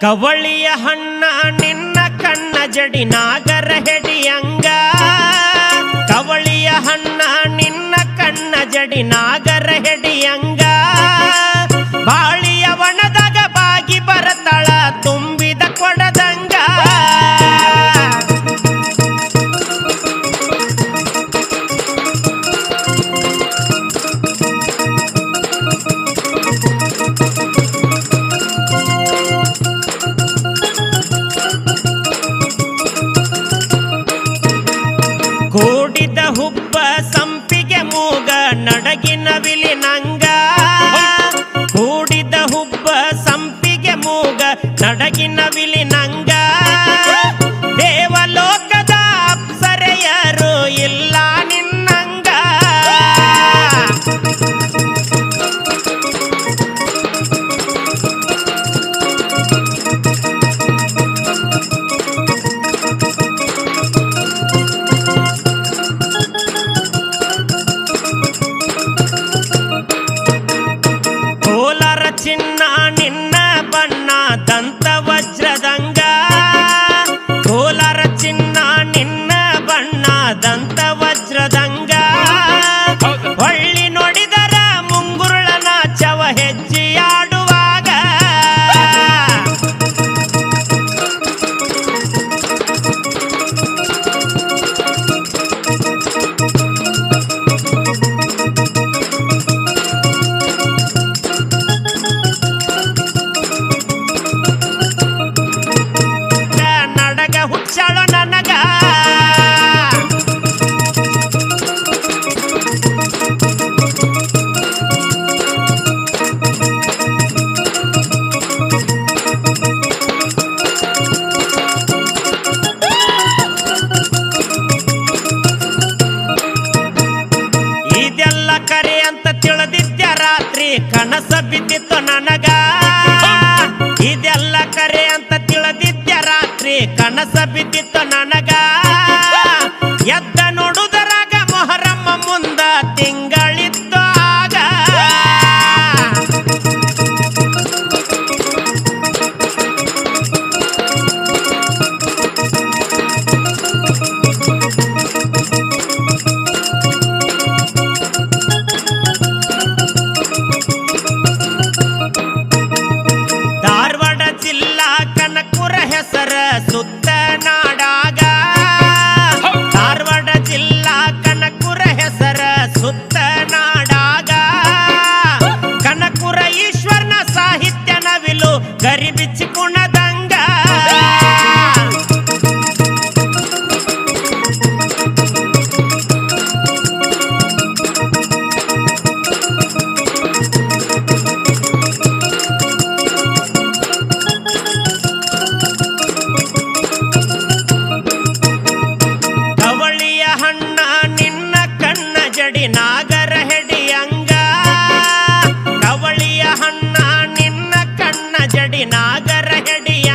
ಕವಳಿಯ ಹಣ್ಣ ನಿನ್ನ ಕಣ್ಣ ಜಡಿ ನಾಗರ ಹೆಡಿಯಂಗ. ಕವಳಿಯ ಹಣ್ಣ ನಿನ್ನ ಕಣ್ಣ ಜಡಿ ನಾಗರ ಹೆಡಿಯಂಗ. ಬಾಳಿಯ ವನದಾಗ ಬಾಗಿ ಬರತಳ ತುಂಬಿದ ಕೊಡದಂಗ. ಕೂಡಿದ ಹುಬ್ಬ ಸಂಪಿಗೆ ಮೂಗ ನಡಗಿನ ವಿಲಿನಂಗ. ಕೂಡಿದ ಹುಬ್ಬ ಸಂಪಿಗೆ ಮೂಗ ನಡಗಿನ ವಿಲಿನಂಗ. ದೇವಲೋಕದ ಅಪ್ಸರೆಯರು ಇಲ್ಲ ನಿನ್ನಂಗ. ಚಿನ್ನ ನಿನ್ನ ಬಣ್ಣ ದಂತ ವಜ್ರದಂಗ. ಕೋಲಾರ ಚಿನ್ನ ನಿನ್ನ ಬಣ್ಣ ದಂತ ವಜ್ರದಂಗ. ಹೊಳ್ಳಿ ನೋಡಿದರ ಮುಂಗುರುಳನ ಚವ ಹೆಜ್ಜೆಯಾಡುವಾಗ. ಹುಚ್ಚಳ ನನಗ ಇದೆಲ್ಲ ಕರೆ ಅಂತ ತಿಳಿದಿದ್ದ ರಾತ್ರಿ ಕನಸ ಬಿದ್ದಿತ್ತು ನನಗ. ಇದೆಲ್ಲ ಕರೆ ಅಂತ ತಿಳಿದಿದ್ದ ರಾತ್ರಿ ಕನಸ ಬಿದ್ದಿತ್ತು ನನಗ. ಎದ್ದ ನೋಡುದರಾಗ ಮೊಹರಮ್ಮ ಮುಂದ ತಿಂಗಳಿತ್ತು ಆಗ. ಧಾರವಾಡ ಜಿಲ್ಲಾ ಕನಕಪುರ ಹೆಸರ ಸುತ್ತ ನಾಡಾಗ. ಧಾರವಾಡ ಜಿಲ್ಲಾ ಕನಕಪುರ ಹೆಸರ ಸುತ್ತ ನಾಡಾಗ. ಕನಕಪುರ ಈಶ್ವರನ ಸಾಹಿತ್ಯ ನವಿಲು ಗರಿಬಿಚ್ಚಿ ಕುಣದಂಗ. ನಾಗರ ಹೆಡಿಯಂಗ. ಕವಳಿಯ ಹಣ್ಣ ನಿನ್ನ ಕಣ್ಣ ಜಡಿ ನಾಗರ ಹೆಡಿಯ